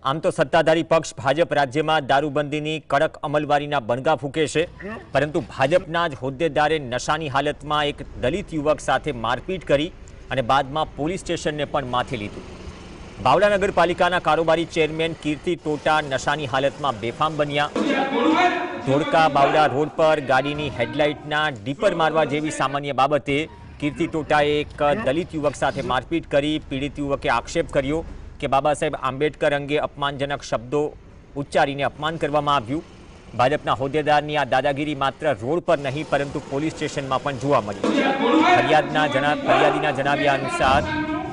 આમ તો સત્તાધારી પક્ષ ભાજપ રાજ્યમાં દારૂબંધીની કડક અમલવારીના બણગા ફૂંકે છે, પરંતુ ભાજપના જ હોદ્દેદારે નશાની હાલતમાં એક દલિત યુવક સાથે મારપીટ કરી અને બાદમાં પોલીસ સ્ટેશનને પણ માથે લીધું। બાવડા નગરપાલિકાના કારોબારી ચેરમેન કીર્તિ ટોટા નશાની હાલતમાં બેફામ બન્યા। ધોળકા બાવડા રોડ પર ગાડીની હેડલાઇટના ડીપર મારવા જેવી સામાન્ય બાબતે કીર્તિ ટોટાએ એક દલિત યુવક સાથે મારપીટ કરી। પીડિત યુવકે આક્ષેપ કર્યો કે બાબા સાહેબ આંબેડકર અંગે અપમાનજનક શબ્દો ઉચ્ચારીને અપમાન કરવામાં આવ્યું। ભાજપના હોદ્દેદારની આ દાદાગીરી માત્ર રોડ પર નહીં પરંતુ પોલીસ સ્ટેશનમાં પણ જોવા મળી। ફરિયાદીના જણાવ્યા અનુસાર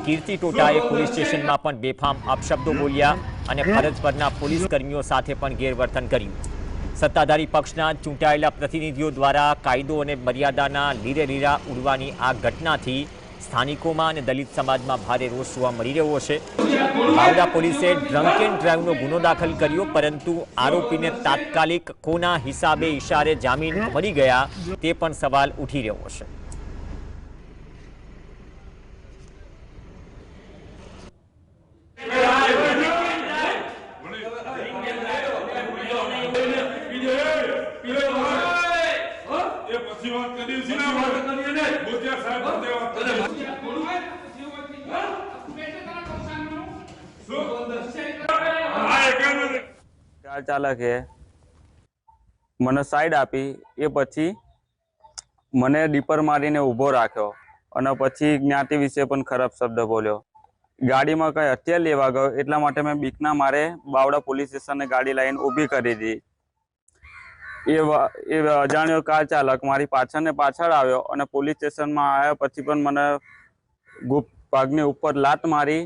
કીર્તિ ટોટાએ પોલીસ સ્ટેશનમાં પણ બેફામ અપશબ્દો બોલ્યા અને ફરજ પરના પોલીસ કર્મીઓ સાથે પણ ગેરવર્તન કર્યું। સત્તાધારી પક્ષના ચૂંટાયેલા પ્રતિનિધિઓ દ્વારા કાયદો અને મર્યાદાના લીરે લીરા ઉડવાની આ ઘટનાથી સ્થાનિકોમાં અને દલિત સમાજમાં ભારે રોષ જોવા મળી રહ્યો છે। બાવડા પોલીસે ડ્રંક એન્ડ ડ્રાઈવનો ગુનો દાખલ કર્યો, પરંતુ આરોપીને તાત્કાલિક કોના હિસાબે ઇશારે જામીન મળી ગયા તે પણ સવાલ ઉઠી રહ્યો છે। કાર ચાલકે મને સાઈડ આપી, એ પછી મને ડીપર મારીને ઊભો રાખ્યો અને પછી જ્ઞાતિ વિશે પણ ખરાબ શબ્દ બોલ્યો। ગાડીમાં કઈ હત્યા લેવા ગયો એટલા માટે મેં બીકના મારે બાવડા પોલીસ સ્ટેશને ગાડી લાવીને ઊભી કરી દીધી। એ અજાણ્યો કાર ચાલક મારી પાછળ આવ્યો અને પોલીસ સ્ટેશનમાં આવ્યા પછી પણ મને ગુપ્ત ભાગની ઉપર લાત મારી